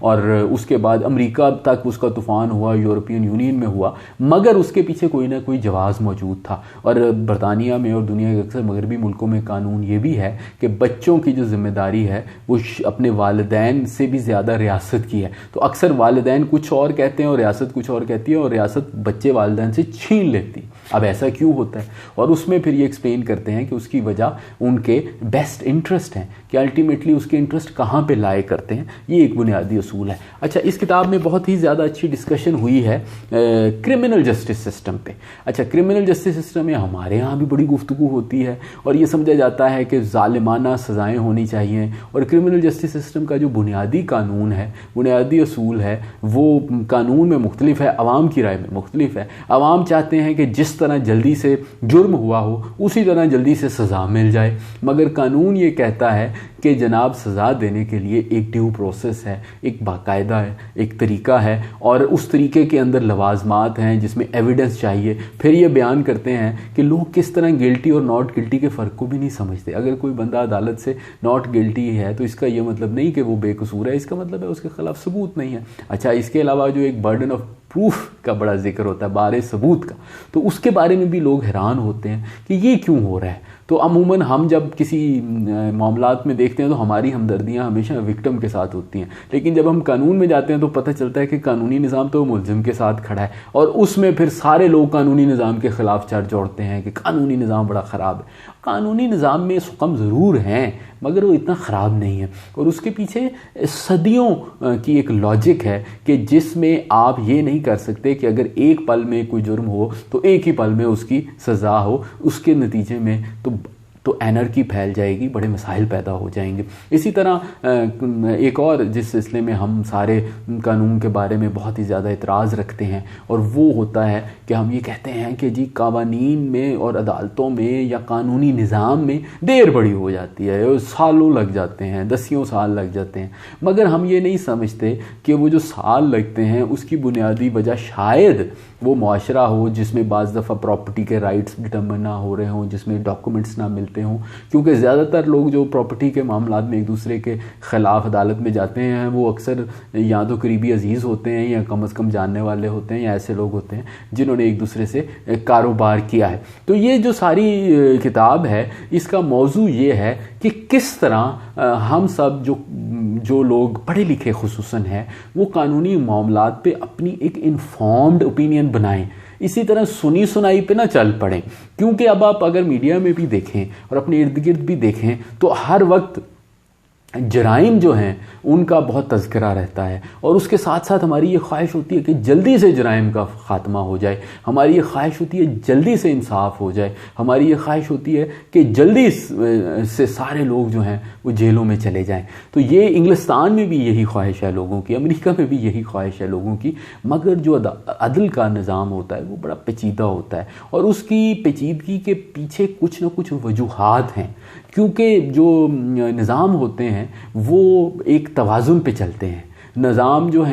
اور اس کے بعد امریکہ تک اس کا طوفان ہوا, یورپین یونین میں ہوا, مگر اس کے پیچھے کوئی نہ کوئی جواز موجود تھا. اور برطانیہ میں اور دنیا کے اکثر مغربی ملکوں میں قانون یہ بھی ہے کہ بچوں کی جو ذمہ داری ہے وہ اپنے والدین سے بھی زیادہ ریاست کی ہے. تو اکثر والدین کچھ اور کہتے ہیں اور ریاست کچھ اور کہتی ہے, اور ریاست بچے والدین سے چھین لیتی. اب ایسا کیوں ہوتا ہے؟ اور اس میں پھر یہ ایکسپلین کرتے ہیں کہ اس کی وجہ ان کے بیسٹ انٹرسٹ ہیں, کہ الٹیمیٹلی اس کے انٹرسٹ کہاں پہ لائے کرتے ہیں. یہ ایک بنیادی اصول ہے. اچھا, اس کتاب میں بہت ہی زیادہ اچھی ڈسکشن ہوئی ہے کرمنل جسٹس سسٹم پہ. اچھا, کرمنل جسٹس سسٹم میں ہمارے ہاں بھی بڑی گفتگو ہوتی ہے, اور یہ سمجھا جاتا ہے کہ ظالمانہ سزائیں ہونی چاہیے. اور کرمنل جسٹس سسٹم کا جو بنیادی قانون ہے, بنیادی اصول ہے, وہ قانون میں مختلف ہے, عوام کی رائے میں مختلف ہے. عوام چاہتے ہیں کہ جس طرح جلدی سے جرم ہوا ہو اسی طرح جلدی سے سزا مل جائے, مگر قانون یہ کہتا ہے کہ جناب سزا دینے کے لیے ایک ڈیو پروسیس ہے, ایک باقاعدہ ہے, ایک طریقہ ہے, اور اس طریقے کے اندر لوازمات ہیں جس میں ایویڈنس چاہیے. پھر یہ بیان کرتے ہیں کہ لوگ کس طرح گلٹی اور ناٹ گلٹی کے فرق کو بھی نہیں سمجھتے. اگر کوئی بندہ عدالت سے ناٹ گلٹی ہے تو اس کا یہ مطلب نہیں کہ وہ بے قصور ہے, اس کا مطلب ہے اس کے خلاف ثبوت نہیں ہے. اچھا, اس کے علاوہ جو ایک برڈن آف پروف کا بڑا ذکر ہوتا ہے, بارے ثبوت کا, تو اس کے بارے میں بھی لوگ حیران ہوتے ہیں کہ یہ کیوں ہو رہا ہے. تو عموماً ہم جب کسی معاملات میں دیکھتے ہیں تو ہماری ہمدردیاں ہمیشہ وکٹم کے ساتھ ہوتی ہیں, لیکن جب ہم قانون میں جاتے ہیں تو پتہ چلتا ہے کہ قانونی نظام تو ملزم کے ساتھ کھڑا ہے, اور اس میں پھر سارے لوگ قانونی نظام کے خلاف چڑھ جوڑتے ہیں کہ قانونی نظام بڑا خراب ہے. قانونی نظام میں سقم ضرور ہیں مگر وہ اتنا خراب نہیں ہے, اور اس کے پیچھے صدیوں کی ایک لاجک ہے کہ جس میں آپ یہ نہیں کر سکتے کہ اگر ایک پل میں کوئی جرم ہو تو ایک ہی پل میں اس کی سزا ہو. اس کے نتیجے میں تو اینرکی پھیل جائے گی, بڑے مسائل پیدا ہو جائیں گے. اسی طرح ایک اور جس سلسلے میں ہم سارے قانون کے بارے میں بہت ہی زیادہ اعتراض رکھتے ہیں, اور وہ ہوتا ہے کہ ہم یہ کہتے ہیں کہ جی قوانین میں اور عدالتوں میں یا قانونی نظام میں دیر بڑی ہو جاتی ہے, سالوں لگ جاتے ہیں, 10 سال لگ جاتے ہیں. مگر ہم یہ نہیں سمجھتے کہ وہ جو سال لگتے ہیں اس کی بنیادی وجہ شاید وہ معاشرہ ہو جس میں بعض دفعہ پراپرٹی کے رائٹس ڈٹرمن نہ ہو رہے ہوں, جس میں ڈاکومنٹس نہ ملتے ہوں, کیونکہ زیادہ تر لوگ جو پراپرٹی کے معاملات میں ایک دوسرے کے خلاف عدالت میں جاتے ہیں وہ اکثر یا تو قریبی عزیز ہوتے ہیں یا کم از کم جاننے والے ہوتے ہیں, یا ایسے لوگ ہوتے ہیں جنہوں نے ایک دوسرے سے کاروبار کیا ہے. تو یہ جو ساری کتاب ہے اس کا موضوع یہ ہے کہ کس طرح ہم سب جو لوگ پڑھے لکھے خصوصاً ہیں وہ قانونی معاملات پہ اپنی ایک انفارمڈ اوپینین بنائیں, اسی طرح سنی سنائی پہ نہ چل پڑیں. کیونکہ اب آپ اگر میڈیا میں بھی دیکھیں اور اپنے ارد گرد بھی دیکھیں تو ہر وقت جرائم جو ہیں ان کا بہت تذکرہ رہتا ہے, اور اس کے ساتھ ساتھ ہماری یہ خواہش ہوتی ہے کہ جلدی سے جرائم کا خاتمہ ہو جائے, ہماری یہ خواہش ہوتی ہے جلدی سے انصاف ہو جائے, ہماری یہ خواہش ہوتی ہے کہ جلدی سے سارے لوگ جو ہیں وہ جیلوں میں چلے جائیں. تو یہ انگلستان میں بھی یہی خواہش ہے لوگوں کی, امریکہ میں بھی یہی خواہش ہے لوگوں کی, مگر جو عدل کا نظام ہوتا ہے وہ بڑا پیچیدہ ہوتا ہے, اور اس کی پیچیدگی کے پیچھے کچھ نہ کچھ وجوہات ہیں, کیونکہ جو نظام ہوتے ہیں وہ ایک توازن پہ چلتے ہیں. نظام جو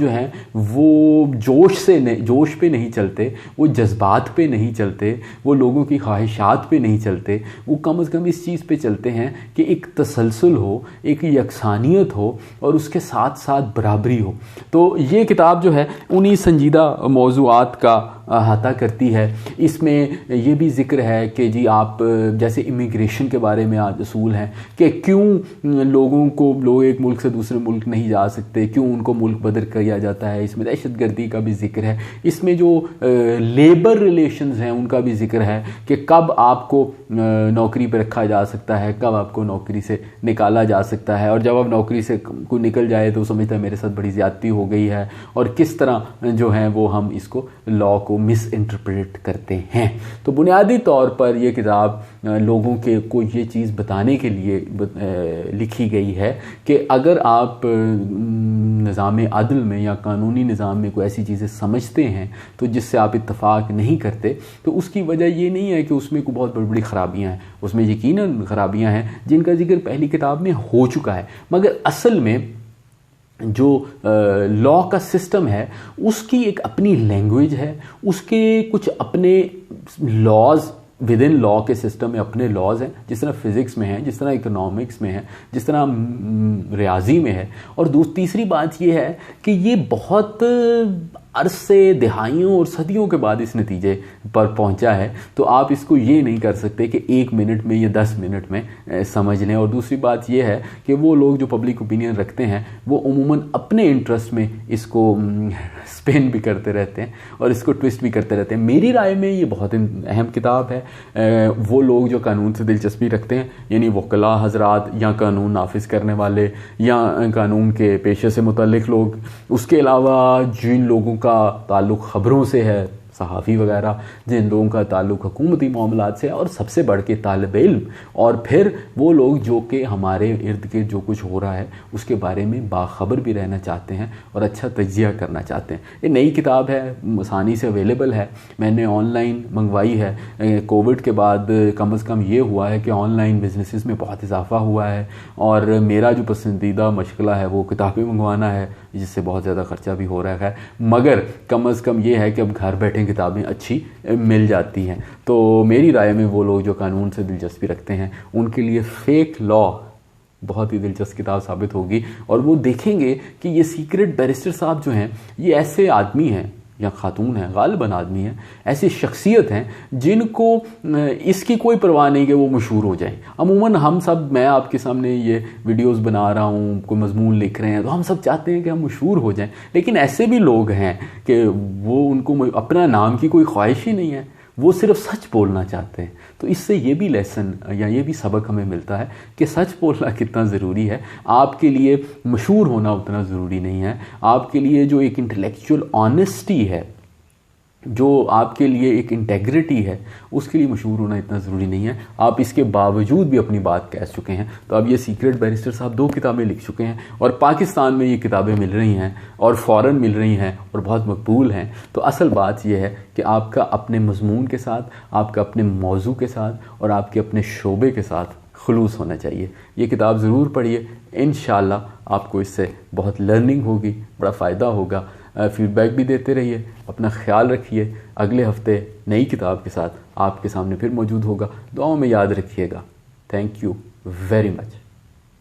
ہیں وہ جوش پہ نہیں چلتے, وہ جذبات پہ نہیں چلتے, وہ لوگوں کی خواہشات پہ نہیں چلتے, وہ کم از کم اس چیز پہ چلتے ہیں کہ ایک تسلسل ہو, ایک یکسانیت ہو, اور اس کے ساتھ ساتھ برابری ہو. تو یہ کتاب جو ہے انہی سنجیدہ موضوعات کا احاطہ کرتی ہے. اس میں یہ بھی ذکر ہے کہ جی آپ جیسے امیگریشن کے بارے میں آج اصول ہیں کہ کیوں لوگ ایک ملک سے دوسرے ملک نہیں جا سکتے, کیوں ان کو ملک بدر کیا جاتا ہے. اس میں دہشت گردی کا بھی ذکر ہے, اس میں جو لیبر ریلیشنز ہیں ان کا بھی ذکر ہے کہ کب آپ کو نوکری پہ رکھا جا سکتا ہے, کب آپ کو نوکری سے نکالا جا سکتا ہے, اور جب آپ نوکری سے کوئی نکل جائے تو سمجھتا ہے میرے ساتھ بڑی زیادتی ہو گئی ہے, اور کس طرح جو ہیں وہ ہم اس کو لا کو مس انٹرپریٹ کرتے ہیں. تو بنیادی طور پر یہ کتاب لوگوں کو یہ چیز بتانے کے لیے لکھی گئی ہے کہ اگر آپ نظام عدل میں یا قانونی نظام میں کوئی ایسی چیزیں سمجھتے ہیں تو جس سے آپ اتفاق نہیں کرتے, تو اس کی وجہ یہ نہیں ہے کہ اس میں کوئی بہت بڑی بڑی خرابیاں ہیں, اس میں یقیناً خرابیاں ہیں جن کا ذکر پہلی کتاب میں ہو چکا ہے, مگر اصل میں جو لا کا سسٹم ہے اس کی ایک اپنی لینگویج ہے, اس کے کچھ اپنے لاز ود ان لا کے سسٹم میں اپنے لاز ہیں، جس طرح فزکس میں ہیں، جس طرح اکنامکس میں ہے، جس طرح ریاضی میں ہے. اور تیسری بات یہ ہے کہ یہ بہت عرصے، دہائیوں اور صدیوں کے بعد اس نتیجے پر پہنچا ہے، تو آپ اس کو یہ نہیں کر سکتے کہ 1 منٹ میں یا 10 منٹ میں سمجھ لیں. اور دوسری بات یہ ہے کہ وہ لوگ جو پبلک اوپینین رکھتے ہیں وہ عموماً اپنے انٹرسٹ میں اس کو سپین بھی کرتے رہتے ہیں اور اس کو ٹوسٹ بھی کرتے رہتے ہیں. میری رائے میں یہ بہت اہم کتاب ہے. وہ لوگ جو قانون سے دلچسپی رکھتے ہیں، یعنی وکلاء حضرات یا قانون نافذ کرنے والے یا قانون کے پیشے سے متعلق لوگ، اس کے علاوہ جن لوگوں کا تعلق خبروں سے ہے، صحافی وغیرہ، جن لوگوں کا تعلق حکومتی معاملات سے ہے، اور سب سے بڑھ کے طالب علم، اور پھر وہ لوگ جو کہ ہمارے ارد گرد جو کچھ ہو رہا ہے اس کے بارے میں باخبر بھی رہنا چاہتے ہیں اور اچھا تجزیہ کرنا چاہتے ہیں. یہ نئی کتاب ہے، آسانی سے اویلیبل ہے، میں نے آن لائن منگوائی ہے. کووڈ کے بعد کم از کم یہ ہوا ہے کہ آن لائن بزنسز میں بہت اضافہ ہوا ہے، اور میرا جو پسندیدہ مشغلہ ہے وہ کتابیں منگوانا ہے، جس سے بہت زیادہ خرچہ بھی ہو رہا ہے. مگر کم از کم یہ ہے کہ اب گھر بیٹھے کتابیں اچھی مل جاتی ہیں. تو میری رائے میں وہ لوگ جو قانون سے دلچسپی رکھتے ہیں ان کے لیے فیک لا بہت ہی دلچسپ کتاب ثابت ہوگی، اور وہ دیکھیں گے کہ یہ سیکرٹ بیرسٹر صاحب جو ہیں یہ ایسے آدمی ہیں یا خاتون ہیں، غالباً آدمی ہیں، ایسی شخصیت ہیں جن کو اس کی کوئی پرواہ نہیں کہ وہ مشہور ہو جائیں. عموماً ہم سب، میں آپ کے سامنے یہ ویڈیوز بنا رہا ہوں، کوئی مضمون لکھ رہے ہیں، تو ہم سب چاہتے ہیں کہ ہم مشہور ہو جائیں، لیکن ایسے بھی لوگ ہیں کہ وہ ان کو اپنا نام کی کوئی خواہش ہی نہیں ہے، وہ صرف سچ بولنا چاہتے ہیں. تو اس سے یہ بھی لیسن یا یہ بھی سبق ہمیں ملتا ہے کہ سچ بولنا کتنا ضروری ہے. آپ کے لیے مشہور ہونا اتنا ضروری نہیں ہے. آپ کے لیے جو ایک انٹلیکچوئل آنیسٹی ہے، جو آپ کے لیے ایک انٹیگریٹی ہے، اس کے لیے مشہور ہونا اتنا ضروری نہیں ہے. آپ اس کے باوجود بھی اپنی بات کہہ چکے ہیں. تو اب یہ سیکرٹ بیرسٹر صاحب 2 کتابیں لکھ چکے ہیں، اور پاکستان میں یہ کتابیں مل رہی ہیں اور فوراً مل رہی ہیں اور بہت مقبول ہیں. تو اصل بات یہ ہے کہ آپ کا اپنے مضمون کے ساتھ، آپ کا اپنے موضوع کے ساتھ اور آپ کے اپنے شعبے کے ساتھ خلوص ہونا چاہیے. یہ کتاب ضرور پڑھیے، انشاءاللہ آپ کو اس سے بہت لرننگ ہوگی، بڑا فائدہ ہوگا. فیڈ بیک بھی دیتے رہیے، اپنا خیال رکھیے. اگلے ہفتے نئی کتاب کے ساتھ آپ کے سامنے پھر موجود ہوگا. دعاؤں میں یاد رکھیے گا. Thank you very much.